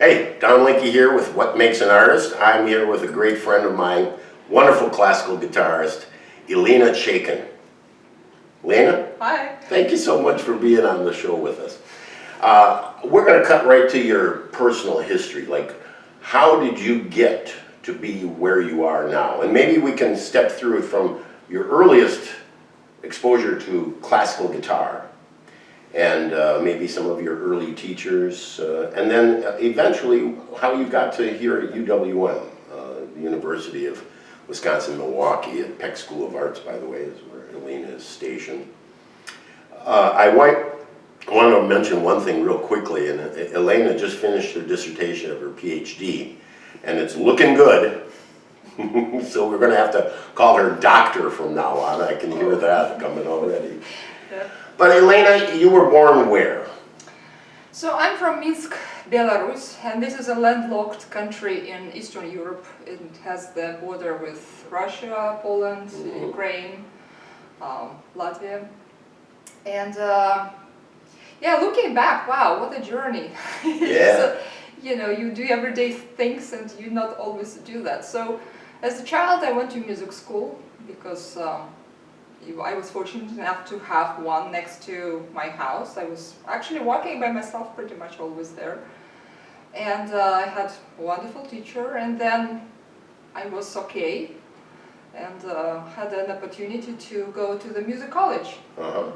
Hey, Don Linky here with What Makes an Artist. I'm here with a great friend of mine, wonderful classical guitarist, Elina Chekan. Elina? Hi. Thank you so much for being on the show with us. We're going to cut right to your personal history. Like, how did you get to be where you are now? And maybe we can step through it from your earliest exposure to classical guitar and maybe some of your early teachers, and then eventually how you got to here at UWM, the University of Wisconsin-Milwaukee, at Peck School of Arts, by the way, is where Elina is stationed. I want to mention one thing real quickly, and Elina just finished her dissertation of her PhD, and it's looking good. So we're going to have to call her doctor from now on. I can hear that coming already. Yeah. But Elina, you were born where? So I'm from Minsk, Belarus, and this is a landlocked country in Eastern Europe. It has the border with Russia, Poland, Ukraine, Latvia. And yeah, looking back, wow, what a journey. Yeah. So, you know, you do everyday things and you not always do that. So as a child, I went to music school because I was fortunate enough to have one next to my house. I was actually walking by myself pretty much always there. And I had a wonderful teacher, and then I was okay and had an opportunity to go to the music college. So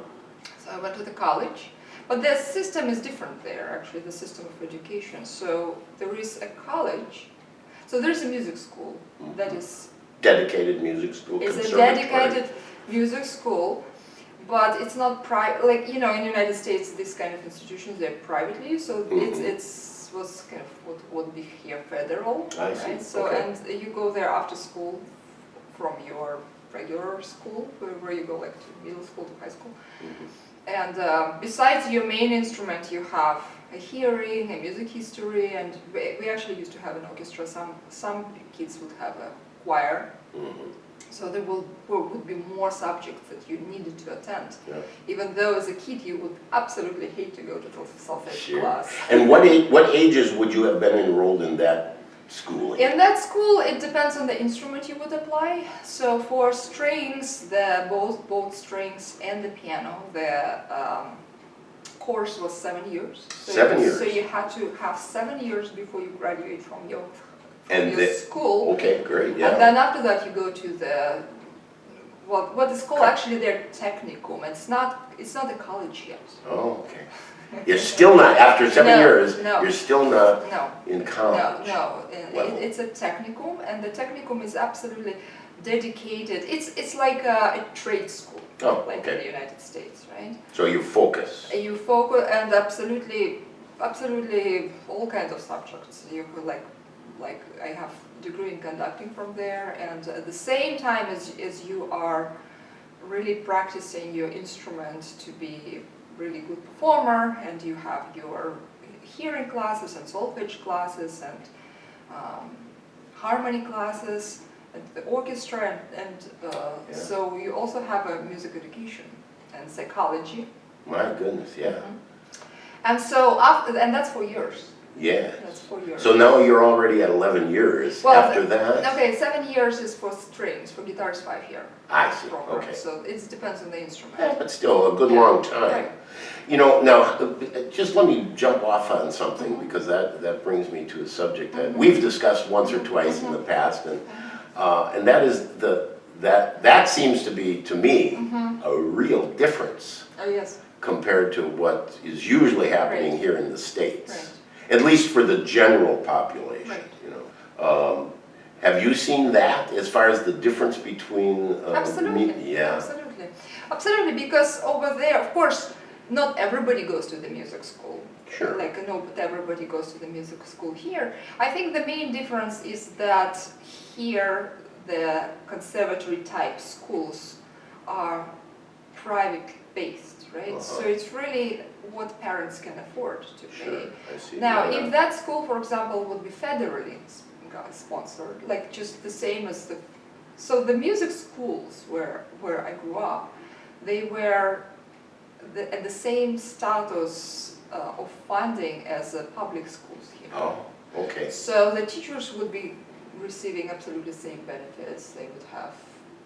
I went to the college. But the system is different there, actually, the system of education. So there is a college, so there's a music school that is... Dedicated music school? It's a dedicated music school, but it's not private, like, you know, in the United States, these kind of institutions, they're privately, so it's was kind of what would be here federal. I see. Right? So, okay. And you go there after school from your regular school, where you go like to middle school to high school. And besides your main instrument, you have a hearing, a music history, and we actually used to have an orchestra. Some kids would have a choir. So there would be more subjects that you needed to attend. Yeah. Even though as a kid you would absolutely hate to go to the solfege class. And what ages would you have been enrolled in that school? In that school, it depends on the instrument you would apply. So for strings, both strings and the piano, the course was 7 years. So 7 years. So you had to have 7 years before you graduate from your school. Okay, great. Yeah. And then after that you go to the what is called actually their technicum. It's not a college yet. Oh, okay. You're still not, after 7 years, no, you're still not in college. No. It's a technicum, and the technicum is absolutely dedicated. It's like a trade school, like in the United States, right? So you focus. You focus, and absolutely all kinds of subjects. You could like I have a degree in conducting from there, and at the same time as you are really practicing your instrument to be really good performer, and you have your hearing classes and solfege classes and harmony classes and the orchestra so you also have a music education and psychology. My goodness, yeah. And so and that's 4 years. Yeah. That's 4 years. So now you're already at 11 years after that? Okay, 7 years is for strings, for guitar is 5 years. I see, program. okay. So it depends on the instrument. Yeah, but still a good long time. Right. You know, now, just let me jump off on something, because that brings me to a subject that we've discussed once or twice in the past, and that is that seems to be, to me, a real difference compared to what is usually happening here in the States. Right. At least for the general population, right. You know. Have you seen that as far as the difference between? Absolutely. Absolutely. Because over there, of course, not everybody goes to the music school. Sure. Like not everybody goes to the music school here. I think the main difference is that here the conservatory type schools are private based, right? So it's really what parents can afford to pay. Sure, I see. Now, if that school, for example, would be federally sponsored, like just the same as the... So the music schools where I grew up, they were at the same status of funding as public schools here. Oh, Okay. So the teachers would be receiving absolutely the same benefits. They would have,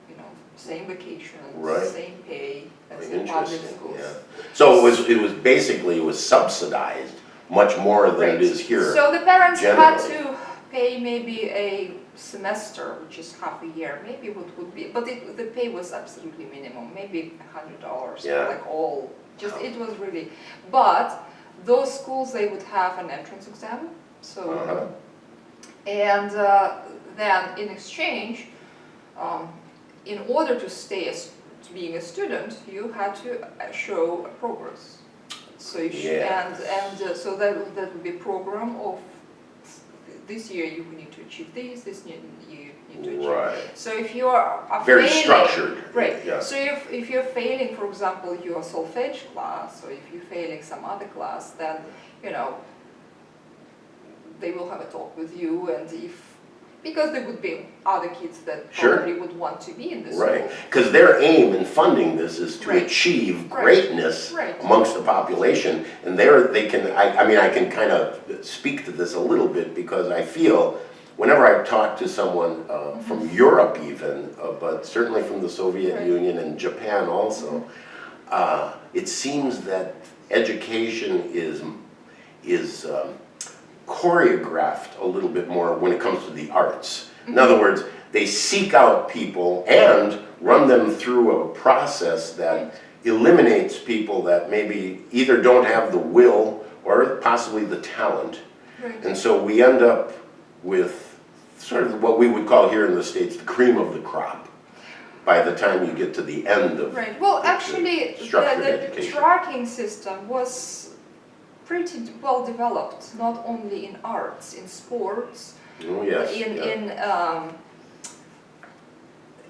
you know, same vacations, Right. same pay as the public Interesting, schools. yeah. So it was basically, it was subsidized much more than it Right. is here. So the parents had generally. to pay maybe a semester, which is half a year, maybe what would be, but the pay was absolutely minimum, maybe $100, Yeah. like all, just it was really, but those schools, they would have an entrance exam, so, Uh-huh. and then in exchange, in order to stay as being a student, you had to show progress. So you Yes. and so that would be a program of this year you need to achieve this year you need to achieve. Right. So if you are Very failing, structured. right? Yeah. So if you're failing, for example, your solfege class, or if you're failing some other class, then you know they will have a talk with you, and because there would be other kids that Sure. probably would want to be in this Right, school. because their aim in funding this is to Right. achieve Right. greatness Right. amongst the population. And they can, I mean, I can kind of speak to this a little bit because I feel whenever I talk to someone from Europe even, but certainly from the Soviet Right. Union and Japan also, it seems that education is choreographed a little bit more when it comes to the arts. In other words, they seek out people and run them through a process that eliminates people that maybe either don't have the will or possibly the talent. Right. And so we end up with sort of what we would call here in the States the cream of the crop by the time you get to the end of Right. Well, actually, structured the education. tracking system was pretty well developed, not only in arts, in sports, Oh, yes.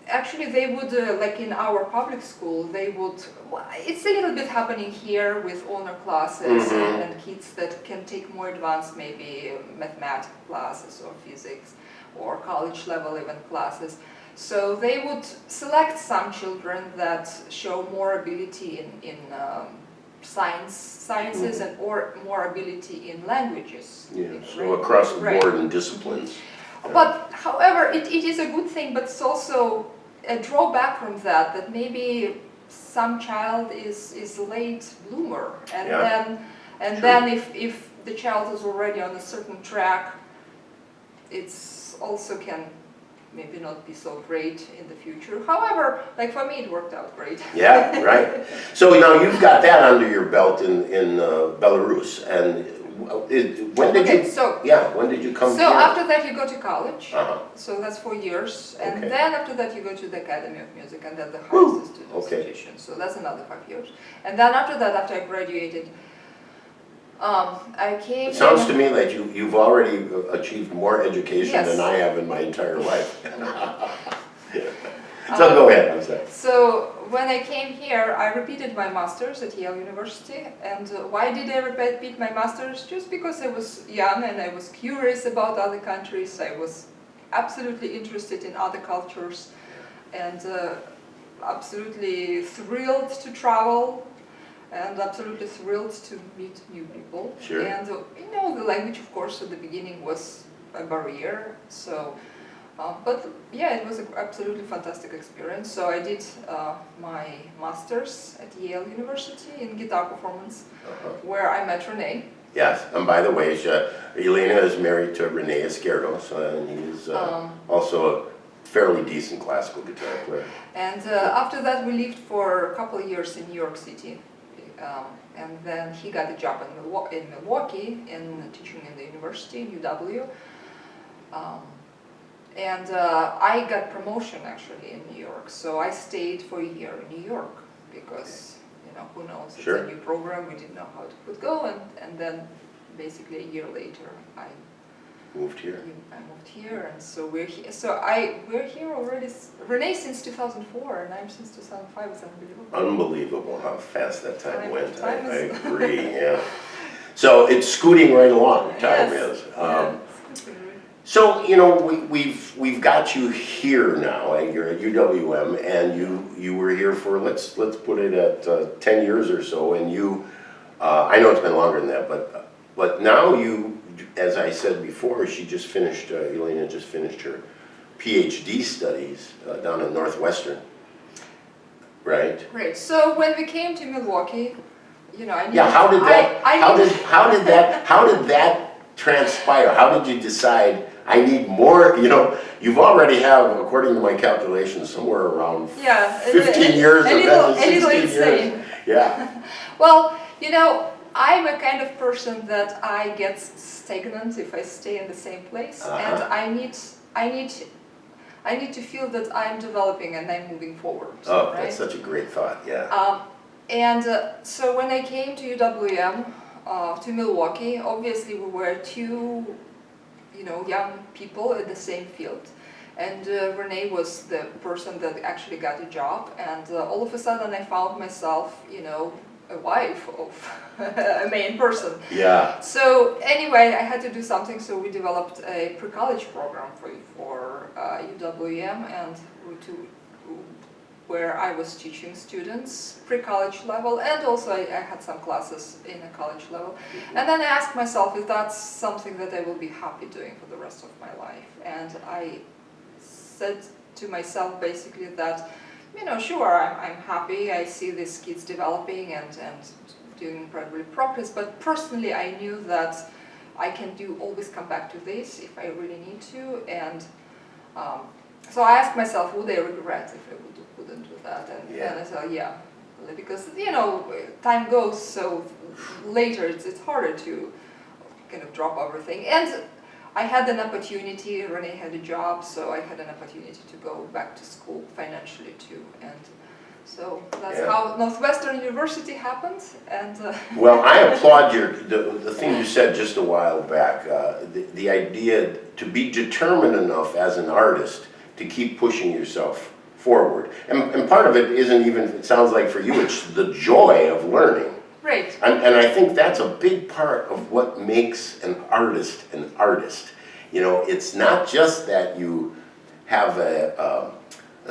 actually they would, like in our public school, they would, well, it's a little bit happening here with honor classes Mhm. and kids that can take more advanced maybe mathematics classes or physics or college level even classes. So they would select some children that show more ability in sciences and or more ability in languages. Yeah, Right? so across the Right. board in disciplines. But however, it is a good thing, but it's also a drawback from that maybe some child is a late bloomer, and Yeah. then if the child is already on a certain track, it's also can maybe not be so great in the future. However, like for me, it worked out great. Yeah, right. So now you've got that under your belt in Belarus, and when did Okay, you? so- when did you come So here? after that you go to college, Uh-huh. so that's 4 years, and Okay. then after that you go to the Academy of Music, and then the Woo! highest student Okay. institution, so that's another 5 years. And then after that, after I graduated, I came It sounds to in, me like you've already achieved more education Yes. than I have in my entire life. So go ahead, I'm sorry. so when I came here, I repeated my master's at Yale University, and why did I repeat my master's? Just because I was young and I was curious about other countries, I was absolutely interested in other cultures, and absolutely thrilled to travel, and absolutely thrilled to meet new people. Sure. And you know, the language, of course, at the beginning was a barrier. So, but yeah, it was an absolutely fantastic experience. So I did my master's at Yale University in guitar performance, where I met Renee. Yes, and by the way, Elina is married to Rene Izquierdo, so and he's also a fairly decent classical guitar player. And after that, we lived for a couple of years in New York City. And then he got a job in Milwaukee, teaching in the university, in UW. And I got promotion actually in New York, so I stayed for a year in New York because, you know, who knows, it's Sure. a new program, we didn't know how it would go, and then basically a year later I Moved here. moved here, and so we're here. We're here already. Renee since 2004, and I'm since 2005. It's unbelievable. Unbelievable how fast that time went. Time I is- agree, yeah. So it's scooting right along, time Yes. is. So, you know, we've got you here now, and you're at UWM, and you were here for, let's put it at 10 years or so, and I know it's been longer than that, but now you as I said before, she just finished, Elena just finished her PhD studies down at Northwestern, right? Right. So when we came to Milwaukee, you know, I needed, Yeah, how did that, I how did that transpire? How did you decide, I need more, you know, you've already have, according to my calculations, somewhere around yeah, 15 years of that, 16 years. insane. Yeah. Well, you know, I'm a kind of person that I get stagnant if I stay in the same place, and I need to feel that I'm developing and I'm moving forward. Oh, right? that's such a great thought, yeah. So when I came to UWM, to Milwaukee, obviously we were two, you know, young people in the same field. And Renee was the person that actually got a job, and all of a sudden I found myself, you know, a wife of a main person. Yeah. So anyway, I had to do something, so we developed a pre-college program for UWM, and where I was teaching students pre-college level, and also I had some classes in a college level. And then I asked myself if that's something that I will be happy doing for the rest of my life. And I said to myself basically that, you know, sure, I'm happy, I see these kids developing and doing incredible progress, but personally I knew that I can always come back to this if I really need to, and so I asked myself, would I regret if I wouldn't do that, and I said, yeah, because, you know, time goes, so later it's harder to kind of drop everything, and I had an opportunity, Renee had a job, so I had an opportunity to go back to school financially too, and so that's how Northwestern University happened. And well, I applaud the thing you said just a while back, the idea to be determined enough as an artist to keep pushing yourself forward, and part of it isn't even, it sounds like for you, it's the joy of learning. Right. And I think that's a big part of what makes an artist an artist. You know, it's not just that you have a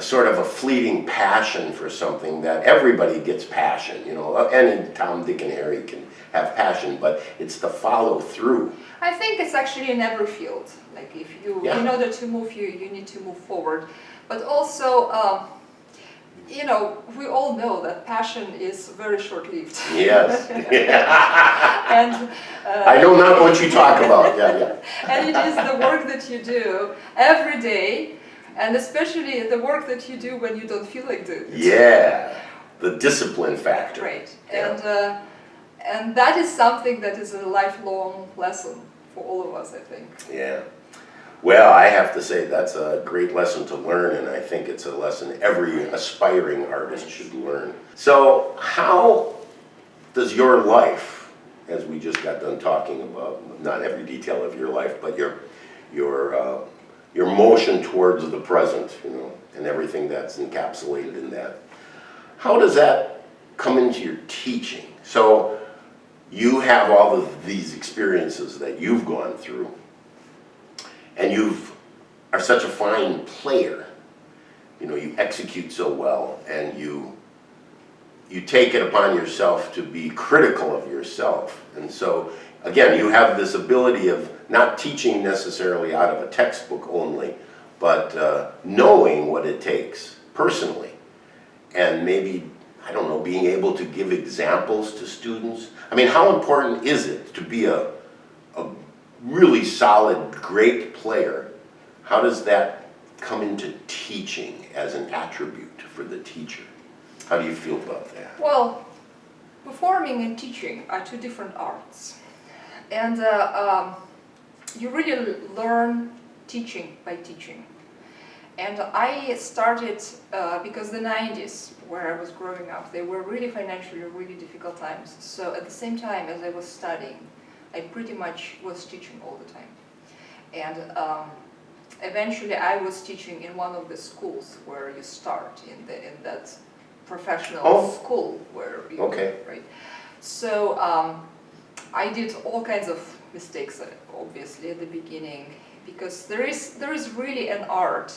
sort of a fleeting passion for something, that everybody gets passion, you know, any Tom, Dick, and Harry can have passion, but it's the follow through. I think it's actually in every field. Like if you, in order to move, you need to move forward. But also, you know, we all know that passion is very short-lived. Yes. And I know not what you talk about. Yeah. And it is the work that you do every day, and especially the work that you do when you don't feel like doing it. Yeah, the discipline factor. Right. Yeah. And that is something that is a lifelong lesson for all of us, I think. Yeah. Well, I have to say that's a great lesson to learn, and I think it's a lesson every aspiring artist should learn. So how does your life, as we just got done talking about, not every detail of your life, but your motion towards the present, you know, and everything that's encapsulated in that, how does that come into your teaching? So you have all of these experiences that you've gone through, and you are such a fine player. You know, you execute so well, and you take it upon yourself to be critical of yourself. And so, again, you have this ability of not teaching necessarily out of a textbook only, but knowing what it takes personally. And maybe, I don't know, being able to give examples to students. I mean, how important is it to be a really solid, great player? How does that come into teaching as an attribute for the teacher? How do you feel about that? Well, performing and teaching are two different arts. And you really learn teaching by teaching. And I started, because the 90s, where I was growing up, they were really financially really difficult times. So at the same time as I was studying, I pretty much was teaching all the time. And eventually I was teaching in one of the schools where you start, in that professional school where you, right? So I did all kinds of mistakes, obviously, at the beginning, because there is really an art,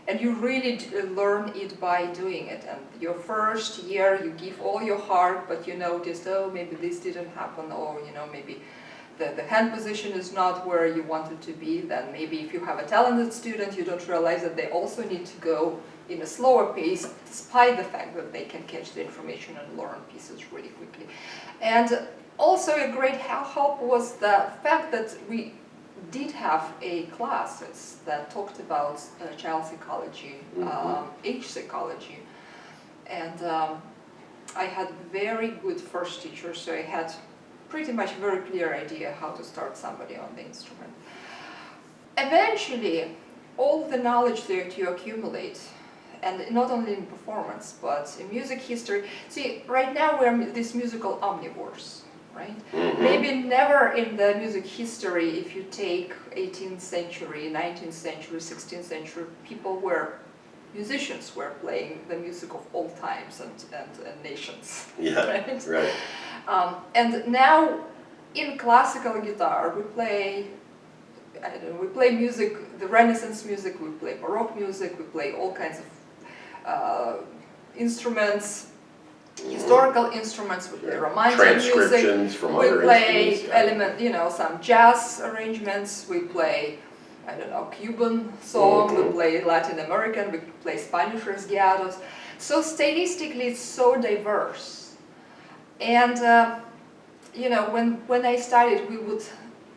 and you really learn it by doing it. And your first year, you give all your heart, but you notice, oh, maybe this didn't happen, or you know, maybe the hand position is not where you want it to be, then maybe if you have a talented student, you don't realize that they also need to go in a slower pace, despite the fact that they can catch the information and learn pieces really quickly. And also a great help was the fact that we did have classes that talked about child psychology, age psychology, and I had very good first teachers, so I had pretty much a very clear idea how to start somebody on the instrument. Eventually, all the knowledge that you accumulate, and not only in performance, but in music history. See, right now we're these musical omnivores, right? Maybe never in the music history, if you take 18th century, 19th century, 16th century, people were musicians were playing the music of all times and nations. Yeah, right. And now in classical guitar, we play music, the Renaissance music, we play Baroque music, we play all kinds of instruments, historical instruments, we play Romantic transcriptions music, from we other play instruments, some jazz arrangements, we play, I don't know, Cuban song, we play Latin American, we play Spanish rasgueados. So stylistically, it's so diverse. And when I started, we would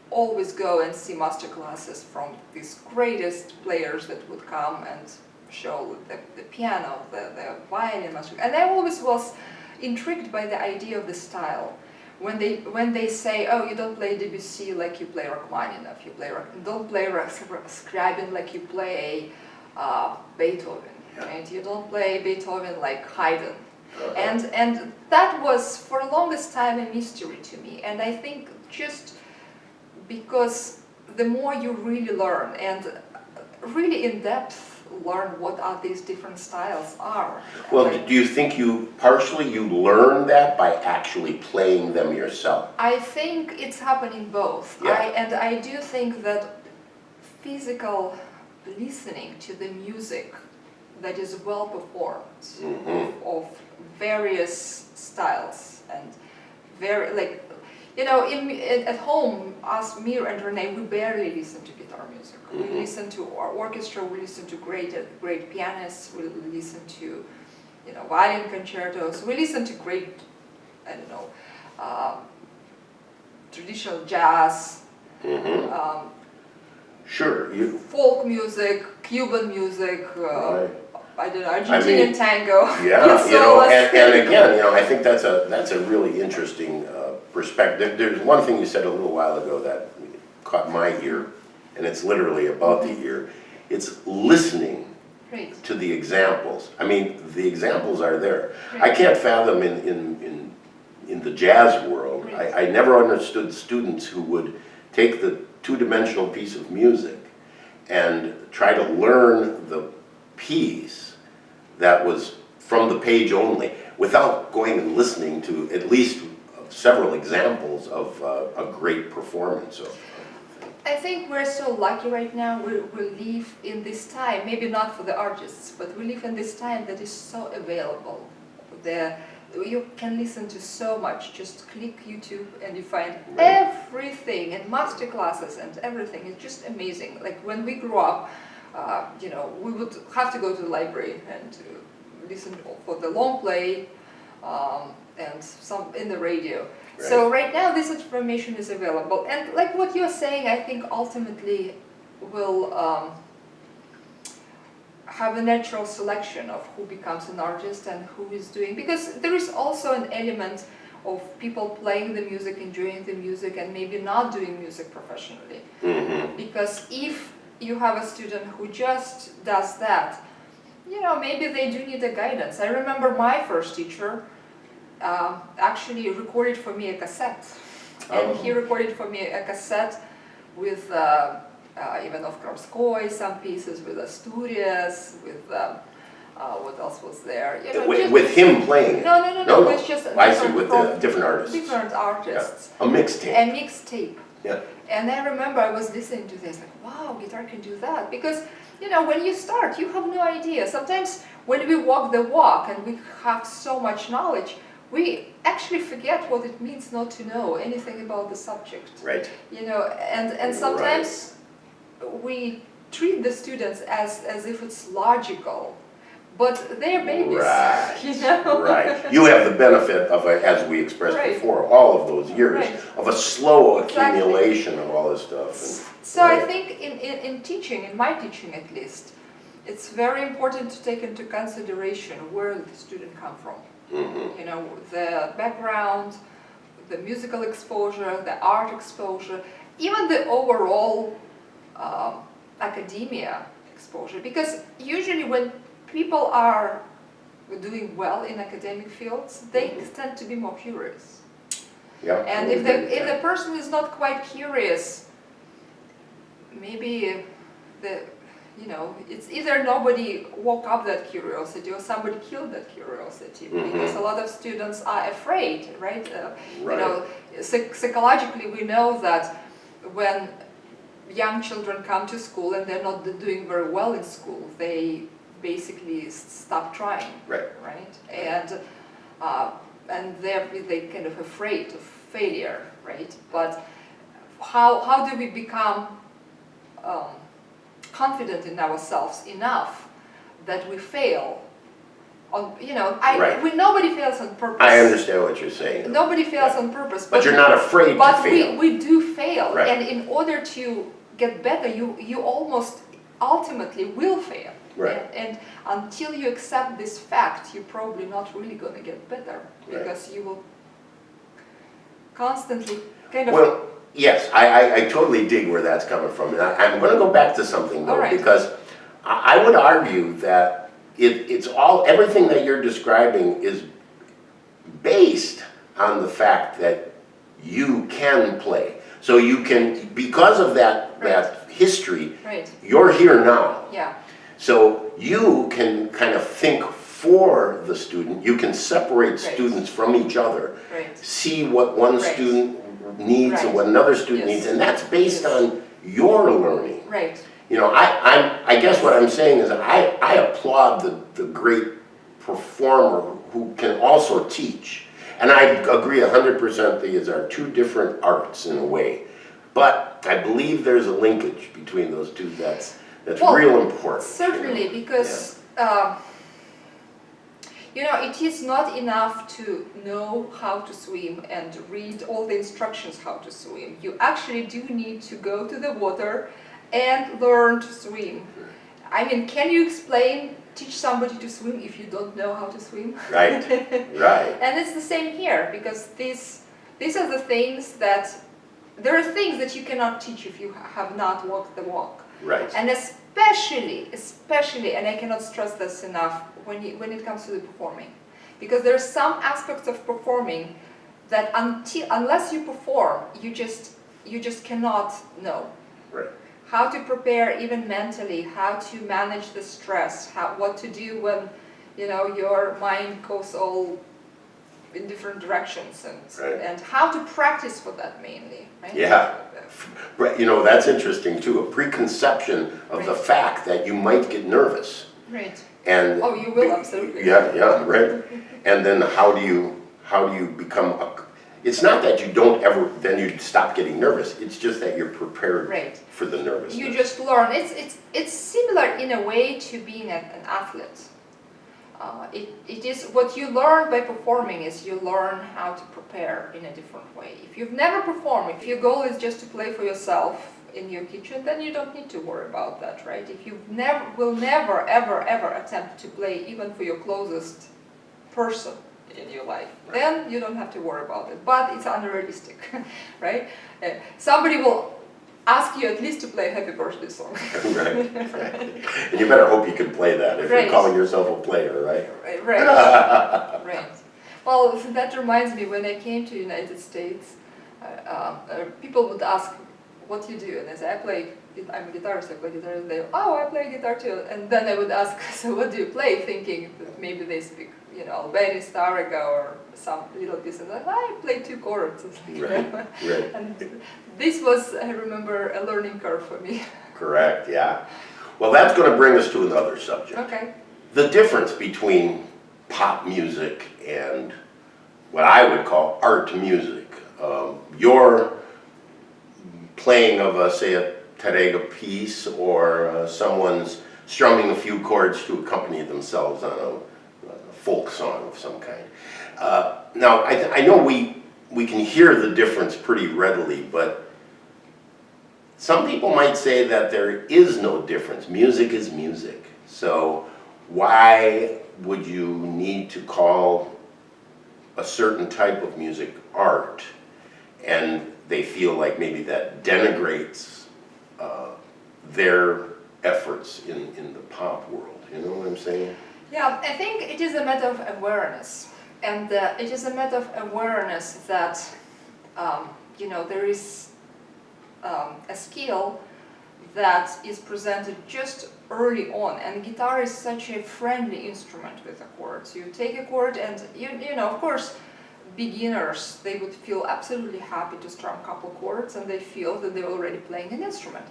always go and see master classes from these greatest players that would come and show the piano, the violin master. And I always was intrigued by the idea of the style. When they say, oh, you don't play Debussy like you play Rachmaninoff, don't play Scriabin like you play Beethoven, right? You don't play Beethoven like Haydn. And that was, for the longest time, a mystery to me. And I think just because the more you really learn, and really in depth learn what are these different styles are. Well, do you think partially you learn that by actually playing them yourself? I think it's happening both. Yeah. I do think that physical listening to the music that is well performed of various styles and at home, us, Mir and Renee, we barely listen to guitar music. We listen to our orchestra, we listen to great pianists, we listen to, violin concertos, we listen to great, traditional jazz, Sure. folk music, Cuban music, Right. I don't know, Argentinian tango. Yeah, and again, I think that's a really interesting perspective. There's one thing you said a little while ago that caught my ear, and it's literally about the ear. It's listening to the examples. I mean, the examples are there. I can't fathom in the jazz world. I never understood students who would take the two-dimensional piece of music and try to learn the piece that was from the page only without going and listening to at least several examples of a great performance. I think we're so lucky right now. We live in this time, maybe not for the artists, but we live in this time that is so available. You can listen to so much. Just click YouTube and you find everything, and master classes and everything. It's just amazing. Like when we grew up, we would have to go to the library and listen for the long play and some in the radio. Right. So right now this information is available, and like what you're saying, I think ultimately will have a natural selection of who becomes an artist and who is doing, because there is also an element of people playing the music, enjoying the music, and maybe not doing music professionally. Because if you have a student who just does that, maybe they do need a guidance. I remember my first teacher actually recorded for me a cassette. And he recorded for me a cassette with Ivanov Kramskoy, some pieces with Asturias, with what else was there? With him playing? No, it's just I see, with the different artists. Different artists. Yeah. A mixtape. A mixtape. Yeah. And I remember I was listening to this, like, wow, guitar can do that. Because, when you start, you have no idea. Sometimes when we walk the walk and we have so much knowledge, we actually forget what it means not to know anything about the subject. Right. You know, and sometimes we treat the students as if it's logical, but they're babies. Right. You know. Right. You have the benefit of, as we expressed Right. before, all of those years Right. of a slow Exactly. accumulation of all this stuff. And, So I right. think in teaching, in my teaching at least, it's very important to take into consideration where the student come from. Mhm. You know, the background, the musical exposure, the art exposure, even the overall academia exposure. Because usually when people are doing well in academic fields, they tend to be more curious. Yeah. And if the person is not quite curious, maybe it's either nobody woke up that curiosity or somebody killed that curiosity, because a lot of students are afraid, right? Right. You know, psychologically we know that when young children come to school and they're not doing very well in school, they basically stop trying, Right. right? And they're kind of afraid of failure, right? But how do we become confident in ourselves enough that we fail? Right. Nobody fails on purpose. I understand what you're saying. Nobody fails on purpose. But you're not afraid to fail. But we do fail, Right. and in order to get better, you almost ultimately will fail. Right. And until you accept this fact, you're probably not really going to get better, because you will constantly kind of... Well, yes, I totally dig where that's coming from. And I'm going to go back to something, though, All right. because I would argue that everything that you're describing is based on the fact that you can play. So you can, because of that history, Right. you're here now. Yeah. So you can kind of think for the student. You can separate students from each other, Right. see what one student needs and Right. what another student Yes. needs, and that's based on your learning. Right. You know, I guess what I'm saying is I applaud the great performer who can also teach. And I agree 100% these are two different arts in a way. But I believe there's a linkage between those two that's real important. Certainly, because it is not enough to know how to swim and read all the instructions how to swim. You actually do need to go to the water and learn to swim. I mean, can you teach somebody to swim if you don't know how to swim? Right, right. And it's the same here, because these are the things there are things that you cannot teach if you have not walked the walk. Right. And especially, and I cannot stress this enough, when it comes to the performing. Because there are some aspects of performing that unless you perform, you just cannot know. Right. How to prepare even mentally, how to manage the stress, what to do when your mind goes all in different directions, and how to practice for that mainly. Right? Yeah. You know, that's interesting too, a preconception of the fact that you might get nervous. Right. And oh, you will, absolutely. Yeah, right. And then how do you become it's not that you don't ever, then you stop getting nervous, it's just that you're prepared for the nervousness. You just learn. It's similar in a way to being an athlete. It is what you learn by performing is you learn how to prepare in a different way. If you've never performed, if your goal is just to play for yourself in your kitchen, then you don't need to worry about that, right? If you will never ever attempt to play even for your closest person in your life, then you don't have to worry about it. But it's unrealistic, right? Somebody will ask you at least to play a happy birthday song. Right. And you better hope you can play that if you're calling yourself a player, right? Right. Right. Well, that reminds me, when I came to the United States, people would ask, what do you do? And I say, I'm a guitarist, I play guitar. And they, oh, I play guitar too. And then I would ask, so what do you play? Thinking that maybe they speak, Albanian, Stariga, or some little piece. And I play 2 chords. Right. And this was, I remember, a learning curve for me. Correct, yeah. Well, that's going to bring us to another subject. Okay. The difference between pop music and what I would call art music. Your playing of, say, a Tarega piece, or someone's strumming a few chords to accompany themselves on a folk song of some kind. Now, I know we can hear the difference pretty readily, but some people might say that there is no difference. Music is music. So why would you need to call a certain type of music art, and they feel like maybe that denigrates their efforts in the pop world? You know what I'm saying? Yeah, I think it is a matter of awareness, and it is a matter of awareness that you know, there is a skill that is presented just early on, and guitar is such a friendly instrument with the chords. You take a chord, and you know, of course, beginners, they would feel absolutely happy to strum a couple chords, and they feel that they're already playing an instrument.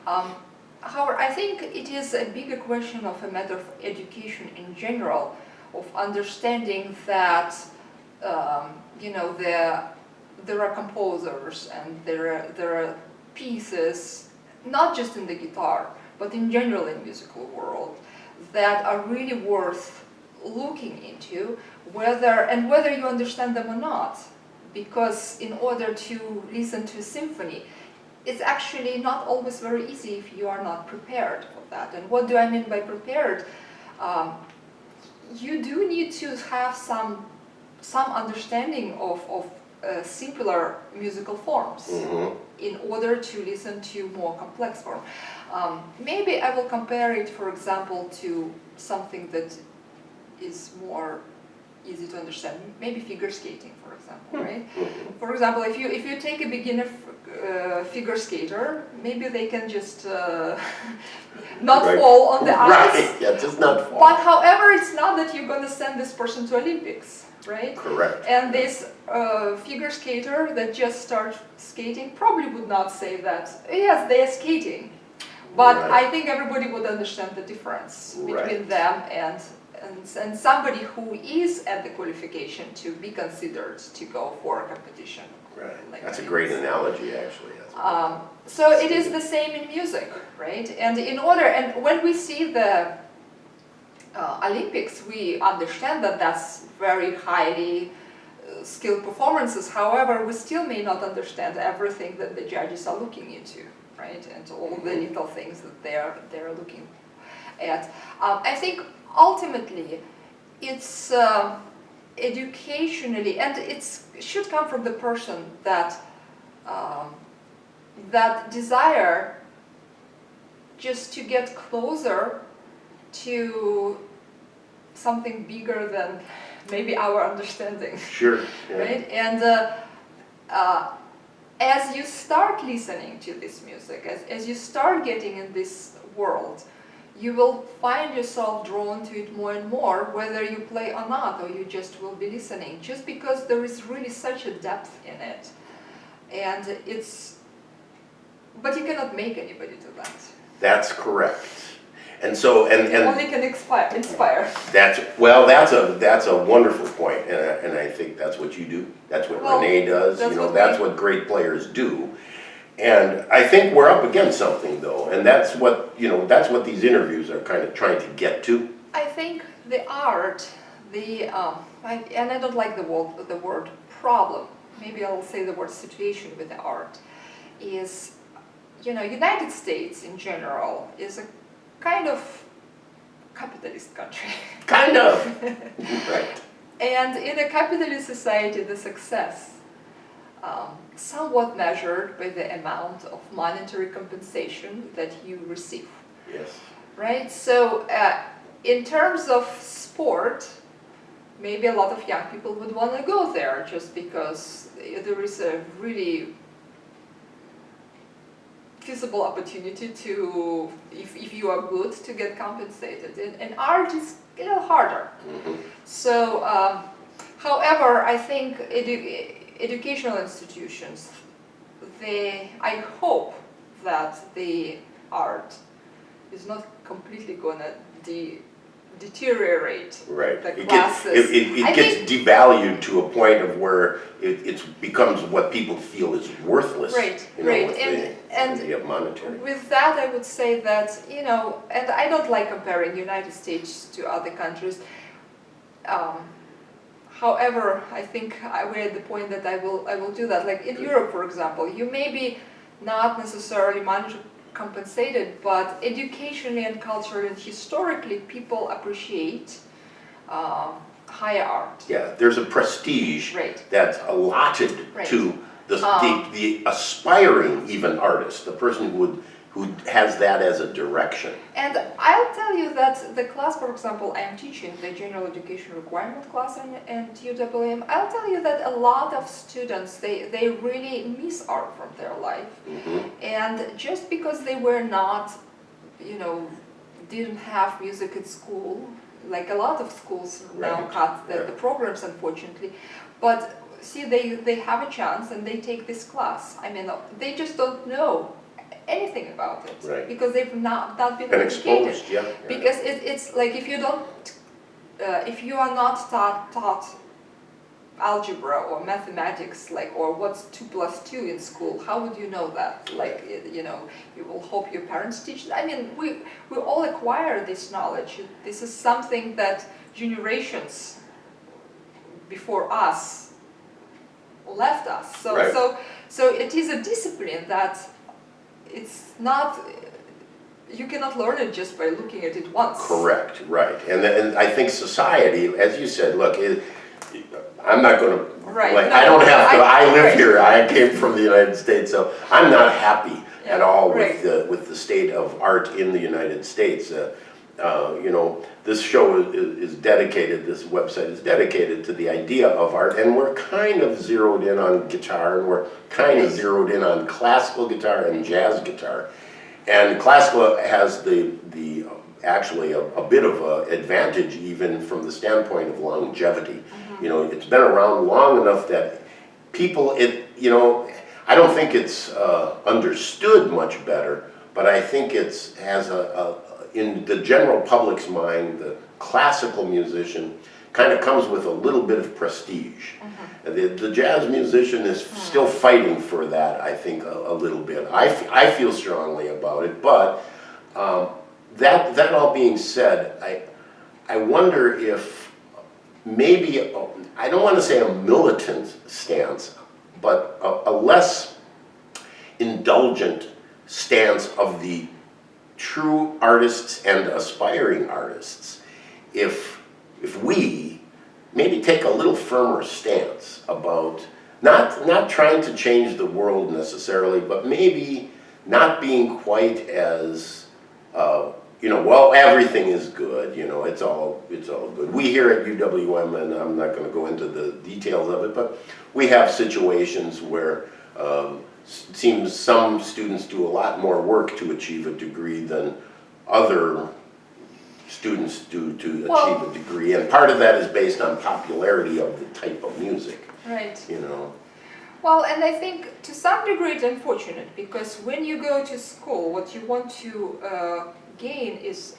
However, I think it is a bigger question of a matter of education in general, of understanding that you know, there are composers and there are pieces, not just in the guitar, but in general in musical world, that are really worth looking into, whether you understand them or not. Because in order to listen to a symphony, it's actually not always very easy if you are not prepared for that. And what do I mean by prepared? You do need to have some understanding of simpler musical forms in order to listen to more complex form. Maybe I will compare it, for example, to something that is more easy to understand. Maybe figure skating, for example, right? For example, if you take a beginner figure skater, maybe they can just not fall on the ice. Right, yeah, just not fall. But however, it's not that you're going to send this person to Olympics, right? Correct. And this figure skater that just starts skating probably would not say that, yes, they are skating. But Right. I think everybody would understand the difference between Right. them and somebody who is at the qualification to be considered to go for a competition. Right. Like That's a this. great analogy, actually. So it is the same in music, right? And when we see the Olympics, we understand that that's very highly skilled performances. However, we still may not understand everything that the judges are looking into, right? And all the little things that they're looking at. I think ultimately it's educationally, and it should come from the person that that desire just to get closer to something bigger than maybe our understanding. Sure. Yeah. Right? And as you start listening to this music, as you start getting in this world, you will find yourself drawn to it more and more, whether you play or not, or you just will be listening, just because there is really such a depth in it. And but you cannot make anybody do that. That's correct. And so, You only can inspire. that's a wonderful point, and I think that's what you do. That's what Renee does. That's what great players do. And I think we're up against something, though, and that's what these interviews are kind of trying to get to. I think the art, and I don't like the word problem. Maybe I'll say the word situation with the art. Is, United States in general is a kind of capitalist country. Kind of. Right. And in a capitalist society, the success somewhat measured by the amount of monetary compensation that you receive. Yes. Right? So in terms of sport, maybe a lot of young people would want to go there just because there is a really feasible opportunity to, if you are good, to get compensated. And art is a little harder. Mm-hmm. So, however, I think educational institutions, I hope that the art is not completely going to deteriorate Right. the It classes. it gets devalued to a point of where it becomes what people feel is worthless. Right, You know, right. with And the monetary. with that, I would say that, you know, and I don't like comparing United States to other countries. However, I think we're at the point that I will do that. Like in Europe, for example, you may be not necessarily monetarily compensated, but educationally and culturally and historically, people appreciate higher art. Yeah, there's a prestige Right. that's allotted Right. to the aspiring even artist, the person who has that as a direction. And I'll tell you that the class, for example, I'm teaching the general education requirement class in UWM. I'll tell you that a lot of students, they really miss art from their life. Mm-hmm. And just because they were not, you know, didn't have music at school, like a lot of schools now Right. cut the Yeah. programs, unfortunately. But see, they have a chance and they take this class. I mean, they just don't know anything about it, Right. because they've not been And educated. exposed, yeah. Because it's like if you don't, if you are not taught algebra or mathematics, like, or what's 2 plus 2 in school, how would you know that? Like, you know, you will hope your parents teach. I mean, we all acquire this knowledge. This is something that generations before us left us. So Right. so it is a discipline that it's not. You cannot learn it just by looking at it once. Correct, right. And I think society, as you said, look, I'm not going to, Right. like, No, I don't have to, I live right. here, I came from the United States, so I'm not happy at all Right. with the state of art in the United States. You know, this show is dedicated, this website is dedicated to the idea of art, and we're kind of zeroed in on guitar, and we're kind of zeroed in on classical guitar and jazz guitar. And classical has actually a bit of an advantage even from the standpoint of longevity. Mm-hmm. You know, it's been around long enough that people, you know, I don't think it's understood much better, but I think it has in the general public's mind, the classical musician kind of comes with a little bit of prestige. Mm-hmm. The jazz musician is still fighting for that, I think, a little bit. I feel strongly about it, but that all being said, I wonder if maybe, I don't want to say a militant stance, but a less indulgent stance of the true artists and aspiring artists, if we maybe take a little firmer stance about not trying to change the world necessarily, but maybe not being quite as you know, well, everything is good, you know, it's all good. We here at UWM, and I'm not going to go into the details of it, but we have situations where seems some students do a lot more work to achieve a degree than other students do to achieve a degree, and part of that is based on popularity of the type of music. Right. You know. Well, and I think to some degree it's unfortunate, because when you go to school, what you want to gain is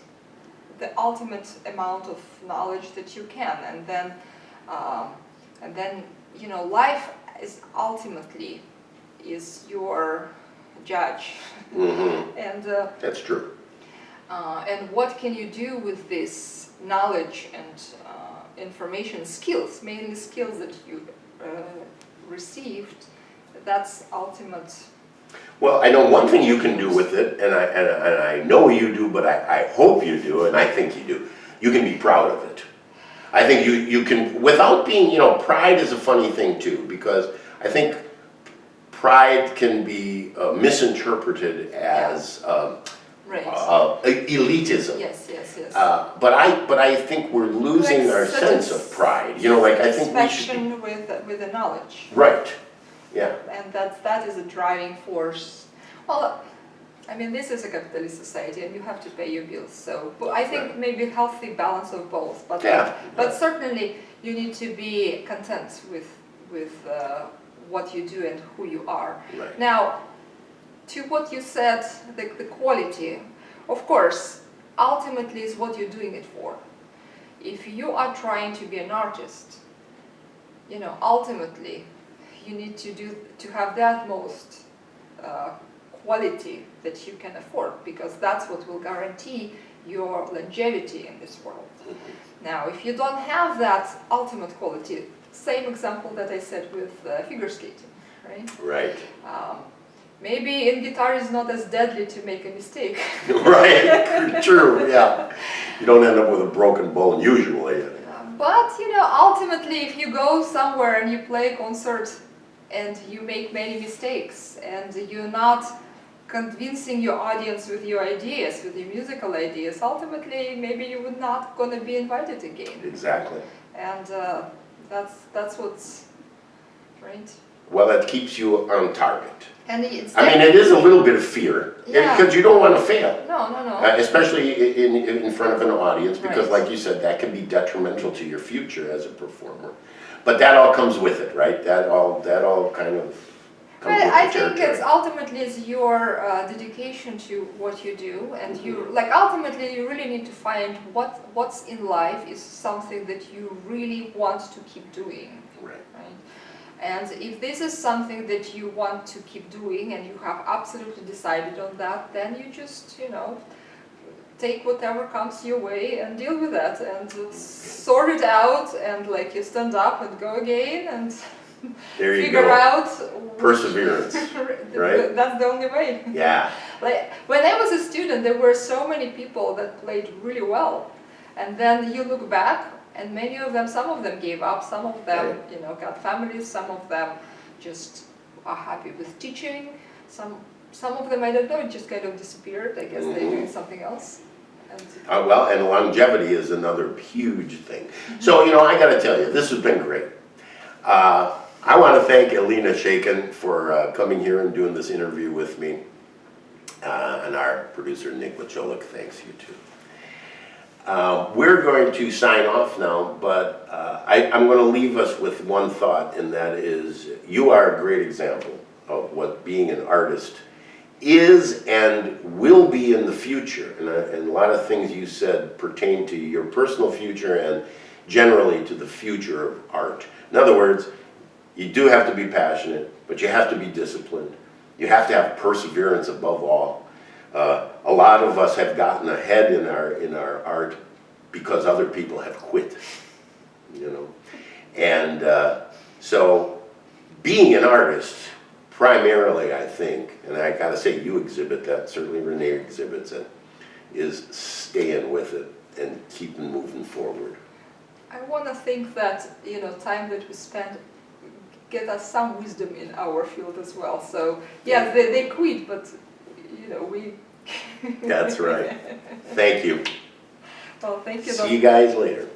the ultimate amount of knowledge that you can, and then you know, life is ultimately is your judge. Mm-hmm. And that's true. And what can you do with this knowledge and information, skills, mainly skills that you received? That's ultimate. Well, I know one thing you can do with it, and I know you do, but I hope you do, and I think you do. You can be proud of it. I think you can, without being, you know, pride is a funny thing too, because I think pride can be misinterpreted as Right. Elitism. Yes, yes, yes. But I think we're losing Like our sense of pride. You know, like I think we should. Satisfaction with the knowledge. Right. Yeah. And that is a driving force. Well, I mean, this is a capitalist society, and you have to pay your bills. So, but I think Right. maybe a healthy balance of both. But Yeah. but certainly you need to be content with what you do and who you are. Right. Now, to what you said, the quality, of course, ultimately is what you're doing it for. if you are trying to be an artist, you know, ultimately you need to have the utmost quality that you can afford, because that's what will guarantee your longevity in this world. Now, if you don't have that ultimate quality, same example that I said with figure skating, right? Right. Maybe in guitar is not as deadly to make a mistake. Right, true, yeah. You don't end up with a broken bone usually. But, you know, ultimately, if you go somewhere and you play a concert and you make many mistakes and you're not convincing your audience with your ideas, with your musical ideas, ultimately, maybe you would not going to be invited again. Exactly. And that's what's, right? Well, that keeps you on target. And it's I mean, it is a little bit of fear, Yeah. because you don't want to fail. No, no, no. Especially in front of an audience, because Right. like you said, that can be detrimental to your future as a performer. But that all comes with it, right? That all kind of comes Well, with I the think territory. it's ultimately is your dedication to what you do, and you like ultimately you really need to find what's in life is something that you really want to keep doing, Right. right? And if this is something that you want to keep doing and you have absolutely decided on that, then you just, you know, take whatever comes your way and deal with that and sort it out, and like you stand up and go again and There you figure go. out Perseverance, right? That's the only way. Yeah. Like when I was a student, there were so many people that played really well, and then you look back, and many of them, some of them gave up, some of them, Right. you know, got families, some of them just are happy with teaching, some of them, I don't know, just kind of disappeared. I guess they're doing something else. And Well, and longevity is another huge thing. So, you know, I got to tell you, this has been great. I want to thank Elina Chekan for coming here and doing this interview with me. And our producer, Nick Macholik, thanks you too. We're going to sign off now, but I'm going to leave us with one thought, and that is, you are a great example of what being an artist is and will be in the future. And a lot of things you said pertain to your personal future and generally to the future of art. In other words, you do have to be passionate, but you have to be disciplined. You have to have perseverance above all. A lot of us have gotten ahead in our art because other people have quit, you know. And so being an artist, primarily, I think, and I gotta say you exhibit that, certainly Renee exhibits it, is staying with it and keeping moving forward. I want to think that, you know, time that we spend get us some wisdom in our field as well. So yeah, they quit, but you know, we. That's right. Thank you. Well, thank you. See you guys later.